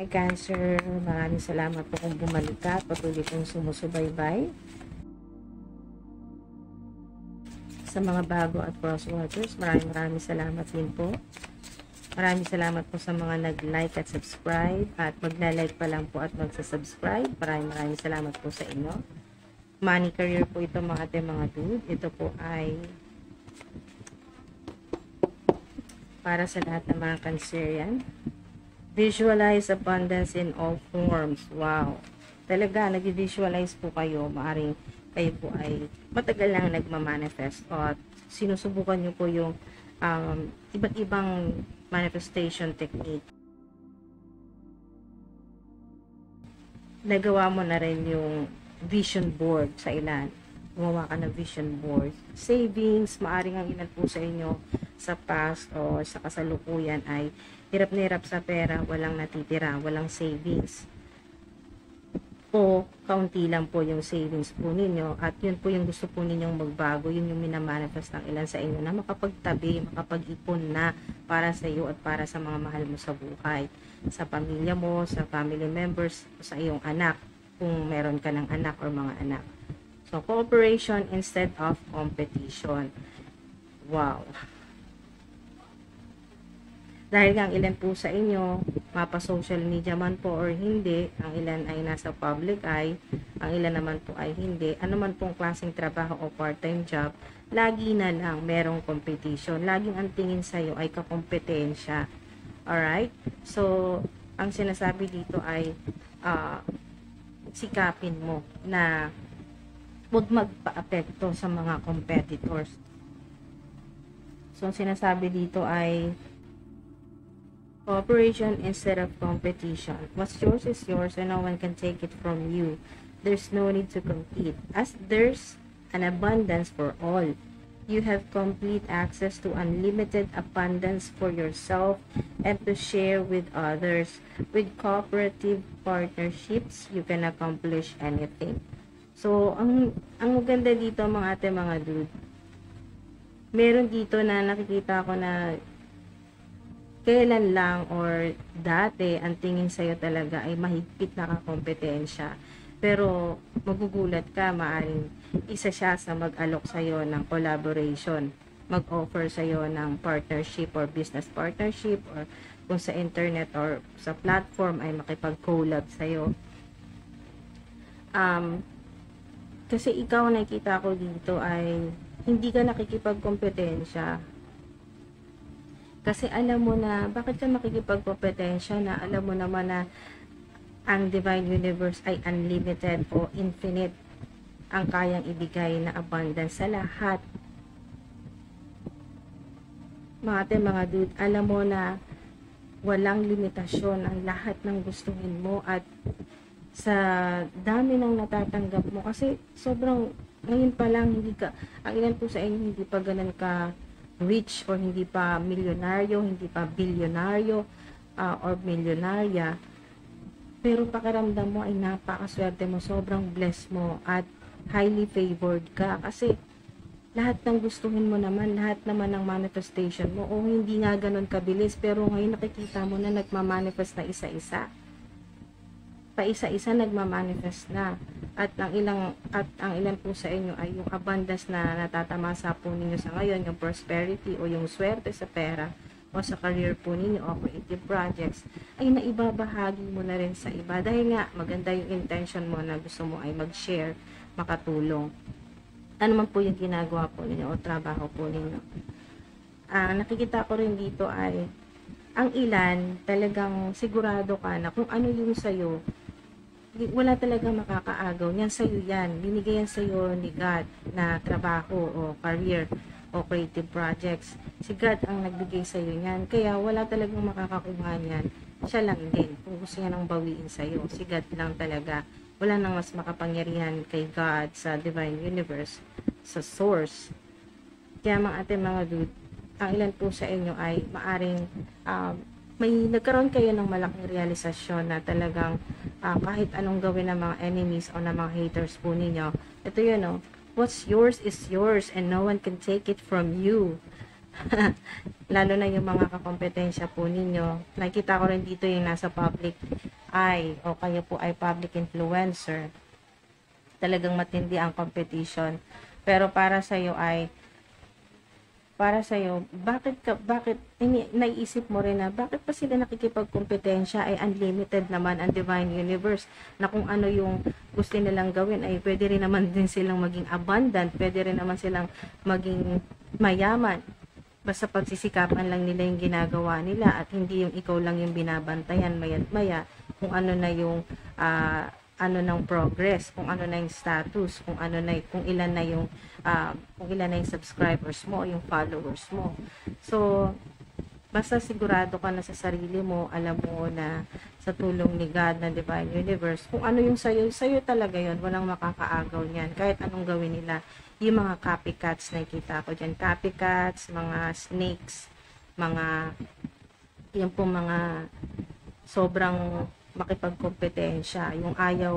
Hi Cancer, maraming salamat po kung bumalik ka at patuloy kong sumusubaybay. Sa mga bago at crosswatchers, maraming salamat din po. Maraming salamat po sa mga nag-like at subscribe at magla-like pa lang po at magsasubscribe. Maraming salamat po sa inyo. Money career po ito mga dude. Ito po ay para sa lahat ng mga Cancerian. Visualize abundance in all forms. Wow. Talaga, nag-visualize po kayo. Maaring kayo po ay matagal lang nagmamanifest at sinusubukan nyo po yung iba't ibang manifestation technique. Nagawa mo na rin yung vision board sa ilan. Gumawa ka ng vision board. Savings, maaring ang ilan po sa inyo sa past o sa kasalukuyan ay hirap na hirap sa pera, walang natitira, walang savings. O kaunti lang po yung savings po ninyo at yun po yung gusto po ninyong magbago, yun yung minamanifest ng ilan sa inyo na makapagtabi, makapag-ipon na para sa iyo at para sa mga mahal mo sa buhay, sa pamilya mo, sa family members, sa iyong anak, kung meron ka ng anak or mga anak. So, cooperation instead of competition. Wow! Dahil ang ilan po sa inyo, mapa social media man po or hindi, ang ilan ay nasa public eye, ang ilan naman po ay hindi, ano man pong klaseng trabaho o part-time job, lagi na lang merong competition. Laging ang tingin sa'yo ay kakompetensya. Alright? So, ang sinasabi dito ay sikapin mo na huwag magpa-apekto sa mga competitors. So, ang sinasabi dito ay cooperation instead of competition. What's yours is yours and no one can take it from you. There's no need to compete. As there's an abundance for all, you have complete access to unlimited abundance for yourself and to share with others. With cooperative partnerships, you can accomplish anything. So, ang maganda dito mga dude, meron dito na nakikita ko na kailan lang or dati ang tingin sa'yo talaga ay mahigpit na kakompetensya. Pero magugulat ka, maaaring isa siya sa mag-alok sa'yo ng collaboration, mag-offer sa'yo ng partnership or business partnership or kung sa internet or sa platform ay makipag-collab sa'yo. Kasi ikaw nakita ko dito ay hindi ka nakikipagkompetensya. Kasi alam mo na, bakit ka makikipagkompetensya na alam mo naman na ang Divine Universe ay unlimited o infinite ang kayang ibigay na abundance sa lahat. Mga dude, alam mo na walang limitasyon ang lahat ng gustuhin mo at sa dami ng natatanggap mo. Kasi sobrang, ngayon pa lang, ang ilan po sa inyo hindi pa ganun ka rich or hindi pa milyonaryo, hindi pa bilyonaryo or milyonarya, pero pakiramdam mo ay napakaswerte mo, sobrang blessed mo at highly favored ka kasi lahat ng gustuhin mo naman, lahat naman ng manifestation mo o hindi nga ganun kabilis pero ngayon nakikita mo na nagmamanifest na isa-isa, pa-isa-isa nagmamanifest na at ang ilan po sa inyo ay yung abundance na natatamasa po ninyo sa ngayon, yung prosperity o yung swerte sa pera o sa career po ninyo o creative projects ay naibabahagi mo na rin sa iba dahil nga maganda yung intention mo na gusto mo ay mag-share, makatulong. Ano man po yung ginagawa po ninyo o trabaho po ninyo. Nakikita ko rin dito ay ang ilan talagang sigurado ka na kung ano yung sa'yo, wala talaga makakaagaw. Yan sa'yo yan. Binigay yan sa'yo ni God na trabaho o career o creative projects. Si God ang nagbigay sa'yo yan. Kaya wala talagang makakakuha niyan. Siya lang din. Kung gusto niya nang bawiin sa'yo. Si God lang talaga. Wala nang mas makapangyarihan kay God sa Divine Universe, sa Source. Kaya mga dude, ang ilan po sa inyo ay maaring may nagkaroon kayo ng malaking realisasyon na talagang kahit anong gawin ng mga enemies o ng mga haters po ninyo, ito yun what's yours is yours and no one can take it from you. Lalo na yung mga kakompetensya po ninyo. Nakikita ko rin dito yung nasa public eye o kayo po ay public influencer. Talagang matindi ang competition. Pero para sa iyo bakit naiisip mo rin na bakit pa sila nakikipagkompetensya, ay unlimited naman ang divine universe, na kung ano yung gusto nilang gawin ay pwede rin naman din silang maging abundant, pwede rin naman silang maging mayaman, basta pagsisikapan lang nila yung ginagawa nila at hindi yung ikaw lang yung binabantayan maya't maya kung ano na yung ano ng progress, kung ano na yung status, kung ilan na yung subscribers mo, yung followers mo. So basta sigurado ka na sa sarili mo, alam mo na sa tulong ni God na divine universe, kung ano yung sayo talaga yon, walang makakaagaw niyan kahit anong gawin nila. Yung mga copycats na nakita ko dyan, copycats, mga snakes, yan po mga sobrang makipagkompetensya, yung ayaw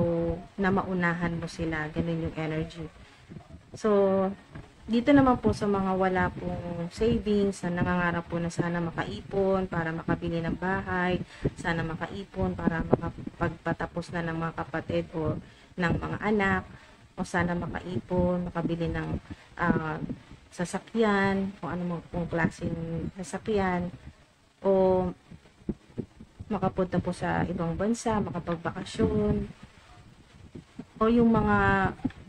na maunahan mo sila, ganun yung energy. So, dito naman po sa mga wala pong savings, na nangangarap po na sana makaipon para makabili ng bahay, sana makaipon para makapagpatapos na ng mga kapatid o ng mga anak, o sana makaipon, makabili ng sasakyan, kung ano mo pong klaseng sasakyan, o makapunta po sa ibang bansa, makapagbakasyon, o yung mga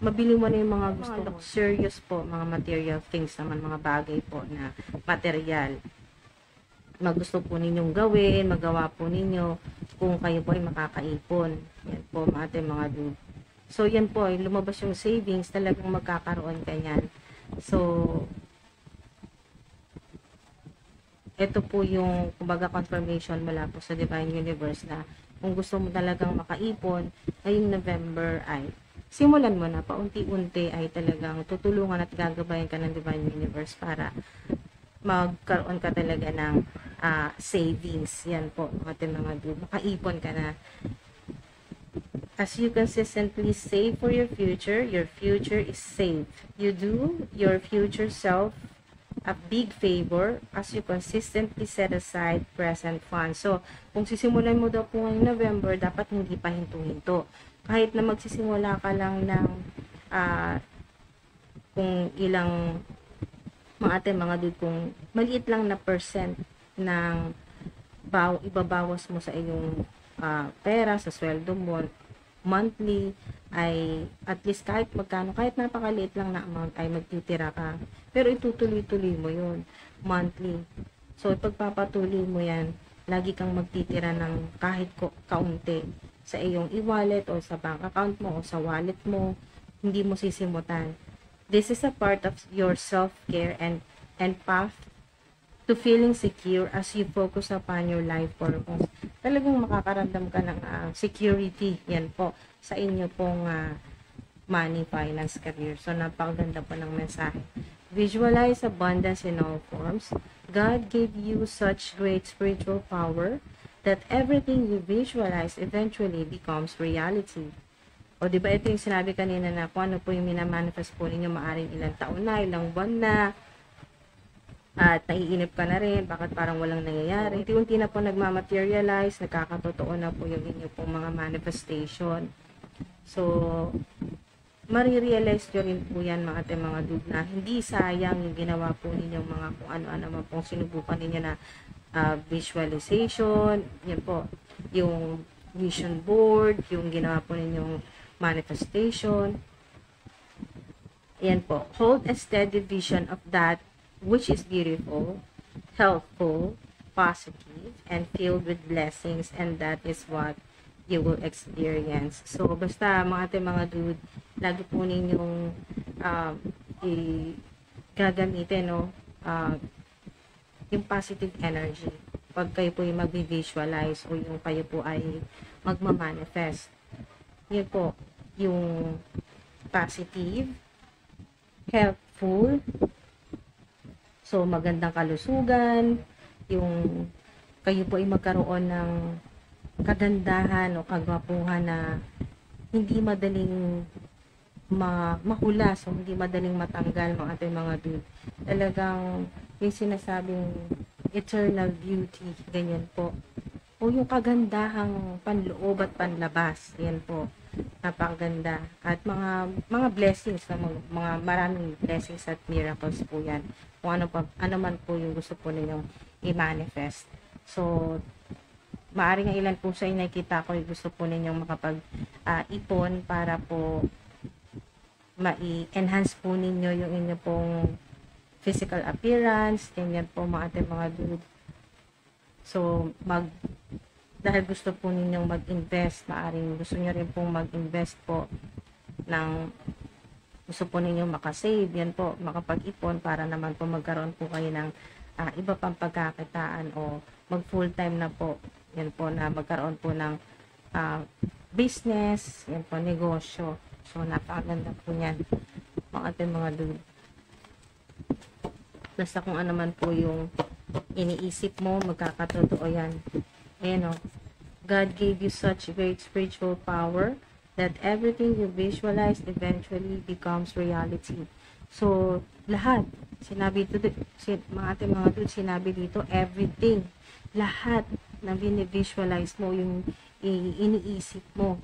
mabili mo na yung mga gusto mo, serious po, mga material things naman, mga bagay po na material magusto po ninyong gawin, magawa po ninyo kung kayo po ay makakaipon. Yan po mga dude. So yan po, ay lumabas yung savings, talagang magkakaroon ka yan. So ito po yung kumbaga confirmation mula po sa Divine Universe na kung gusto mo talagang makaipon ngayong November ay simulan mo na paunti-unti, ay talagang tutulungan at gagabayan ka ng Divine Universe para magkaroon ka talaga ng savings. Yan po mga dude, makaipon ka na. As you consistently save for your future is safe. You do your future self a big favor as you consistently set aside present funds. So, kung sisimulan mo daw po ngayong November, dapat hindi pa hinto-hinto. Kahit na magsisimula ka lang ng kung ilang mga dude, kung maliit lang na percent ng ibabawas mo sa iyong pera, sa sweldo mo, monthly, ay at least kahit magkano, kahit napakaliit lang na amount ay magtitira ka. Pero itutuloy-tuloy mo yun, monthly. So, pagpapatuloy mo yan, lagi kang magtitira ng kahit kaunti sa iyong e-wallet o sa bank account mo o sa wallet mo, hindi mo sisimutan. This is a part of your self-care and path to feeling secure as you focus upon your life purpose. Talagang makakaramdam ka ng security, yan po, sa inyo pong money, finance, career. So, napakaganda po ng mensahe. Visualize abundance in all forms. God gave you such great spiritual power that everything you visualize eventually becomes reality. O, di ba ito yung sinabi kanina na kung ano po yung minamanifest po ninyo, maaring ilang taon na, ilang buwan na, at naiinip ka na rin, bakit parang walang nangyayari. Unti-unti na po nagmamaterialize, nagkakatotoo na po yung inyo pong mga manifestation. So, marirealize nyo rin po yan mga dude, na hindi sayang yung ginawa po ninyong mga kung ano-ano man pong sinubukan ninyo na visualization, yan po, yung vision board, yung ginawa po ninyong manifestation. Yan po, hold a steady vision of that which is beautiful, helpful, positive, and filled with blessings, and that is what you will experience. So, basta mga dude, lagi po ninyong gagamitin, no? Yung positive energy. Pag kayo po yung mag-visualize o yung kayo po ay magmamanifest. Yun po, yung positive, helpful, so magandang kalusugan, yung kayo po ay magkaroon ng kagandahan o kagwapuhan na hindi madaling mahula, so hindi madaling matanggal mga dude. Talagang yung sinasabing eternal beauty, ganyan po. O yung kagandahang panloob at panlabas, yan po. Napakaganda. At mga blessings, mga maraming blessings at miracles po yan. Kung ano man po yung gusto po ninyong i-manifest. So, maaring ang ilan po sa inyo nakikita ko yung gusto po ninyong makapag-ipon para po ma-enhance po ninyo yung inyo pong physical appearance, ganyan po mga ating mga dude. So, dahil gusto po ninyong mag-invest, maaring gusto nyo rin pong mag-invest po ng gusto po ninyong makasave, yan po, makapag-ipon para naman po magkaroon po kayo ng iba pang pagkakitaan o mag full time na po, yan po, na magkaroon po ng business, yan po, negosyo. So, napakaganda po yan, mga ating mga dude. Basta kung ano man po yung iniisip mo, magkakatotoo yan. Ayan o. God gave you such great spiritual power that everything you visualize eventually becomes reality. So, lahat. Sinabi dito, mga ating mga dude, sinabi dito, everything. Lahat na binivisualize mo, yung iniisip mo,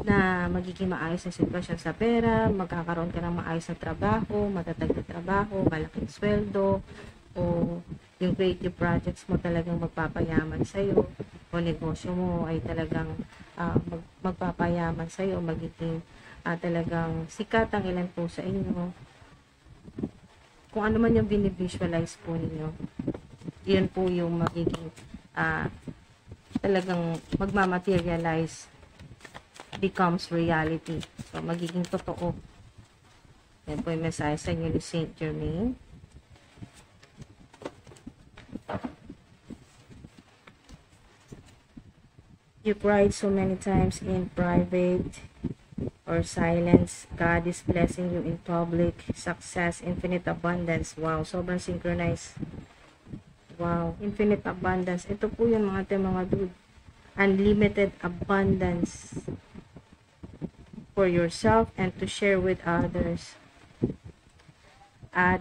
na magiging maayos na sitwasyon sa pera, magkakaroon ka ng maayos na trabaho, matatag na trabaho, malaking sweldo, o yung creative projects mo talagang magpapayaman sa'yo, o negosyo mo ay talagang magpapayaman sa'yo, magiging talagang sikat ang ilan po sa inyo. Kung ano man yung binivisualize po ninyo, yun po yung magiging talagang magmamaterialize, becomes reality. So, magiging totoo. Yan po yung mensahe sa inyo ni Saint Germain. You cried so many times in private or silence. God is blessing you in public. Success, infinite abundance. Wow, sobrang synchronized. Wow, infinite abundance. Ito po yung mga dude. Unlimited abundance for yourself and to share with others. At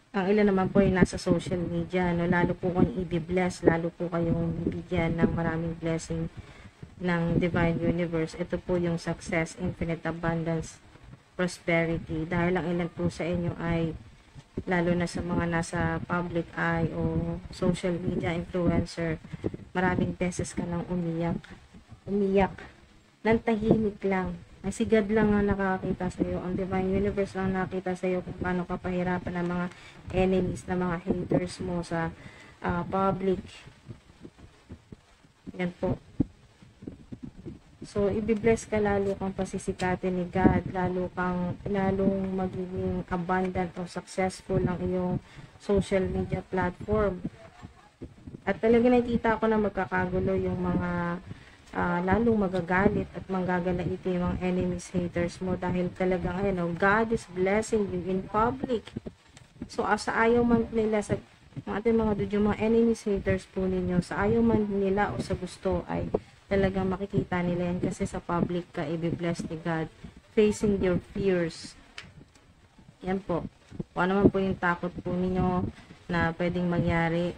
ang ilan naman po ay nasa social media, no? Lalo po kung i-bless, lalo po kayong bibigyan ng maraming blessing ng Divine Universe. Ito po yung success, infinite abundance, prosperity. Dahil ang ilan po sa inyo ay, lalo na sa mga nasa public eye o social media influencer, maraming beses ka nang umiyak, nang tahimik lang. Ay, si God lang ang nakakita sa iyo. Ang Divine Universe lang nakakita sa iyo kung paano ka pahirapan ng mga enemies, ng mga haters mo sa public. Yan po. So, ibibless ka, lalo kang pasisikatin ni God, lalong magiging abundant o successful ang iyong social media platform. At talaga nakikita ko na magkakagulo yung mga lalong magagalit at manggagalaiti yung mga enemies, haters mo, dahil talagang God is blessing you in public. So, sa ayaw man nila, sa ating mga dude, yung mga enemies, haters po ninyo, sa ayaw man nila o sa gusto, ay talagang makikita nila yan kasi sa public ka i-bless ni God, facing your fears. Yan po. Kung ano man po yung takot po ninyo na pwedeng mangyari,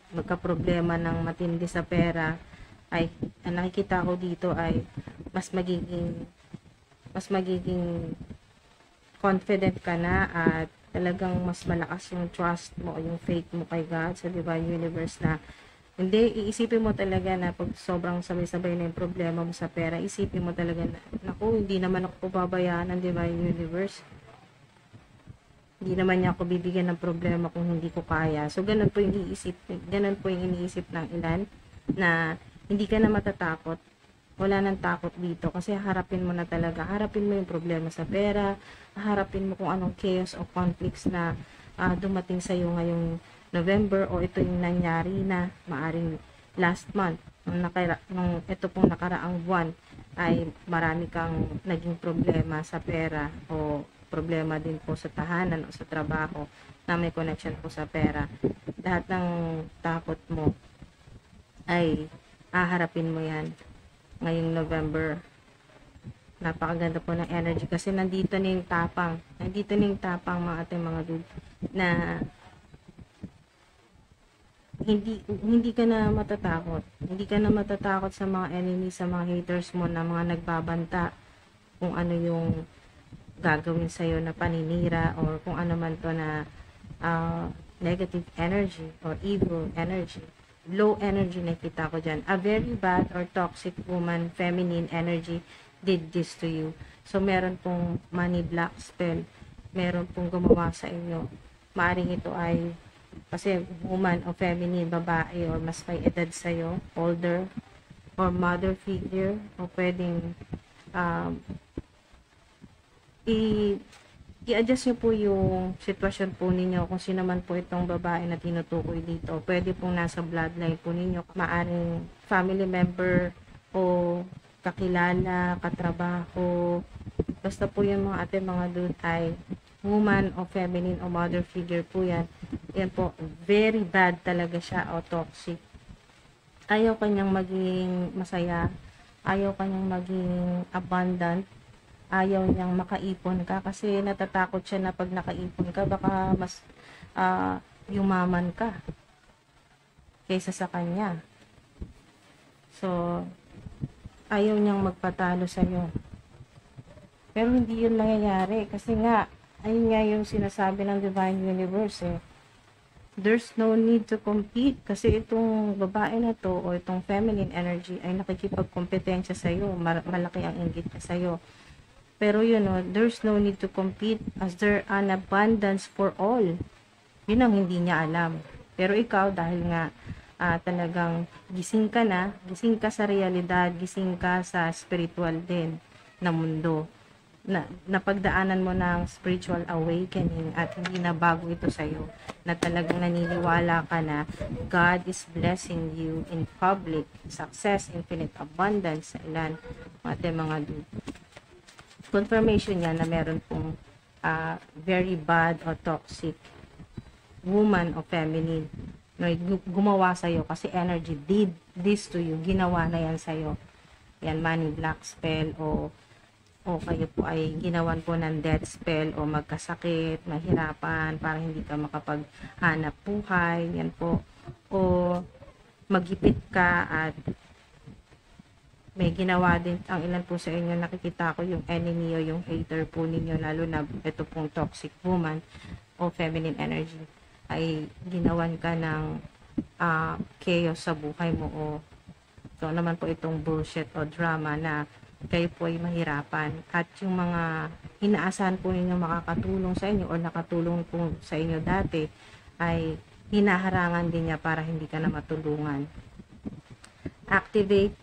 magka-problema ng matindi sa pera, ay ang nakikita ko dito ay mas magiging confident ka na, at talagang mas malakas yung trust mo o yung faith mo kay God, sa Divine Universe, na hindi, iisipin mo talaga na pag sobrang sabay-sabay na yung problema mo sa pera, isipin mo talaga na, naku, hindi naman ako pababayaan ng Divine Universe. Hindi naman niya ako bibigyan ng problema kung hindi ko kaya. So, ganun po yung iniisip ng ilan, na hindi ka na matatakot. Wala nang takot dito kasi harapin mo na talaga. Harapin mo yung problema sa pera, harapin mo kung anong chaos o conflicts na dumating sa iyo ngayong November, o ito yung nangyari na maaring last month, nung ito pong nakaraang buwan, ay marami kang naging problema sa pera o problema din po sa tahanan o sa trabaho na may connection po sa pera. Lahat ng takot mo ay haharapin mo yan ngayong November. Napakaganda po ng energy kasi nandito na yung tapang mga ating mga dude, na hindi ka na matatakot. Hindi ka na matatakot sa mga enemies, sa mga haters mo na mga nagbabanta kung ano yung gagawin sa'yo na paninira or kung ano man to na negative energy or evil energy. Low energy nakita ko dyan. A very bad or toxic woman, feminine energy did this to you. So, meron pong money black spell. Meron pong gumawa sa inyo. Maaring ito ay kasi woman o feminine, babae or mas may edad sa'yo, older or mother figure o pwedeng i-adjust nyo po yung sitwasyon po ninyo kung sino man po itong babae na tinutukoy dito. Pwede pong nasa bloodline po ninyo. Maaring family member o kakilala, katrabaho. Basta po yung mga ate, mga dude ay woman o feminine o mother figure po yan. Yan po, very bad talaga siya o toxic. Ayaw kanyang maging masaya. Ayaw kanyang maging abundant. Ayaw niyang makaipon ka kasi natatakot siya na pag nakaipon ka baka mas yumaman ka kaysa sa kanya. So, ayaw niyang magpatalo sa iyo. Pero hindi yun nangyayari kasi nga, ayun nga yung sinasabi ng Divine Universe eh. There's no need to compete kasi itong babae na to o itong feminine energy ay nakikipagkompetensya sa iyo. Malaki ang inggit niya sa iyo. Pero yun, there's no need to compete as there an abundance for all. Yun ang hindi niya alam. Pero ikaw, dahil nga talagang gising ka na, gising ka sa realidad, gising ka sa spiritual din na mundo. Napagdaanan mo ng spiritual awakening at hindi na bago ito sa'yo. Na talagang naniniwala ka na God is blessing you in public, success, infinite abundance sa ilan, mga dude. Confirmation niya na meron pong very bad or toxic woman o feminine no, gumawa sa'yo kasi energy did this to you, ginawa na yan sa'yo. Yan, money black spell o kayo po ay ginawan po ng death spell o magkasakit, mahirapan para hindi ka makapaghanap buhay, yan po. O magipit ka at may ginawa din ang ilan po sa inyo, nakikita ko yung enemy o yung hater po ninyo, lalo na ito pong toxic woman o feminine energy, ay ginawan ka ng chaos sa buhay mo o so naman po itong bullshit o drama na kayo po ay mahirapan at yung mga inaasahan po ninyo makakatulong sa inyo o nakatulong po sa inyo dati ay hinaharangan din niya para hindi ka na matulungan. Activate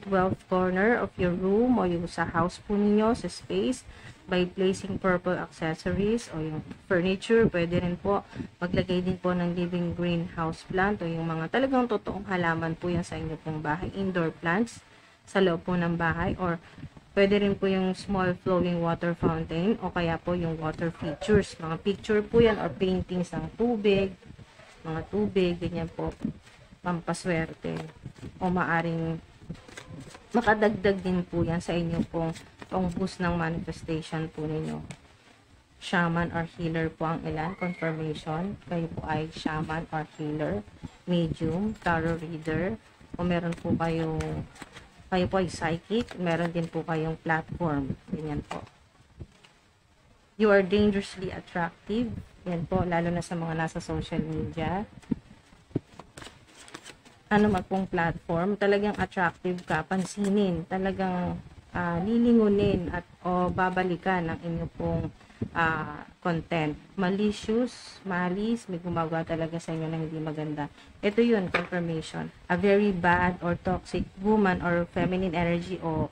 wealth corner of your room o yung sa house po ninyo, sa space, by placing purple accessories o yung furniture. Pwede rin po maglagay din po ng living greenhouse plant o yung mga talagang totoong halaman po yan sa inyo pong bahay. Indoor plants sa loob po ng bahay or pwede rin po yung small flowing water fountain o kaya po yung water features. Mga picture po yan or paintings ng tubig, mga tubig, ganyan po. Pampaswerte o maaring makadagdag din po yan sa inyo pong boost ng manifestation po ninyo. Shaman or healer po ang ilan, confirmation. Kayo po ay shaman or healer, medium, tarot reader, o meron po kayo po ay psychic, meron din po kayong platform, ganyan po. You are dangerously attractive, yan po, lalo na sa mga nasa social media. Ano man pong platform, talagang attractive ka, pansinin, talagang lilingunin at o babalikan ang inyo pong content. Malicious, malis, may gumagawa talaga sa inyo na hindi maganda. Ito yun, confirmation. A very bad or toxic woman or feminine energy o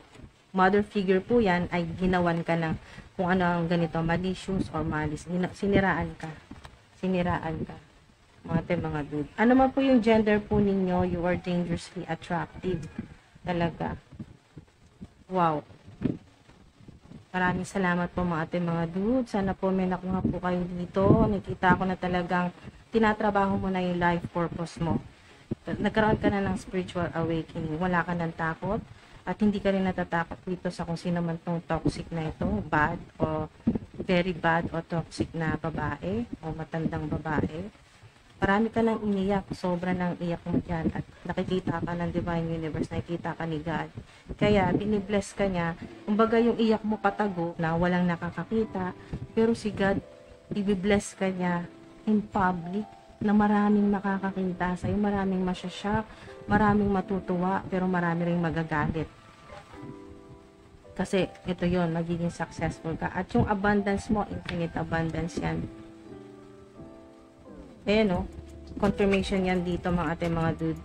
mother figure po yan ay ginawan ka ng kung ano ang ganito, malicious or malis. Siniraan ka. Siniraan ka. Mga dude. Ano man po yung gender po ninyo, you are dangerously attractive. Talaga. Wow. Maraming salamat po mga dude. Sana po may nakuha po kayo dito. Nakita ko na talagang tinatrabaho mo na yung life purpose mo. Nagkaroon ka na ng spiritual awakening. Wala ka ng takot. At hindi ka rin natatakot dito sa kung sino man tong toxic na ito, bad o very bad o toxic na babae o matandang babae. Marami ka nang iniyak, sobra nang iyak mo dyan at nakikita ka ng Divine Universe, nakikita ka ni God. Kaya binibless ka niya, kumbaga yung iyak mo patago na walang nakakakita, pero si God, ibibless ka niya in public na maraming makakakita sa'yo, maraming masyashock, maraming matutuwa, pero marami ring magagalit. Kasi ito yon, magiging successful ka. At yung abundance mo, infinite abundance yan. Ayan o, confirmation yan dito mga ate mga dude.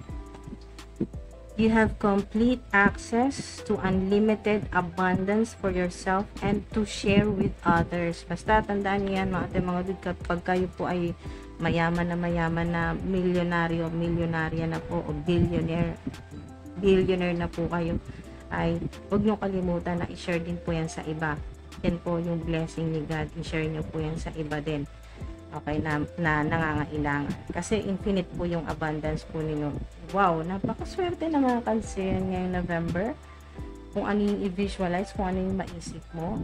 You have complete access to unlimited abundance for yourself and to share with others. Basta tandaan niyo yan mga ate mga dude, kapag kayo po ay mayaman na milyonaryo, milyonarya na po o billionaire na po kayo, ay huwag nyo kalimutan na i-share din po yan sa iba. Yan po yung blessing ni God, i-share nyo po yan sa iba din. Okay, na nangangailangan. Kasi infinite po yung abundance po ninyo. Wow, napakaswerte na mga Cancer ngayong November. Kung ano yung i-visualize, kung ano yung maisip mo,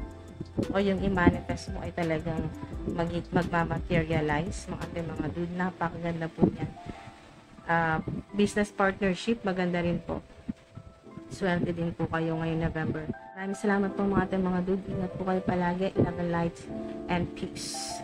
o yung i-manifest mo ay talagang magmamaterialize. Mga dude, napakaganda po yan. Business partnership, maganda rin po. Swerte din po kayo ngayong November. Maraming salamat po mga dude. Ingat po kayo palagi. Love and light and peace.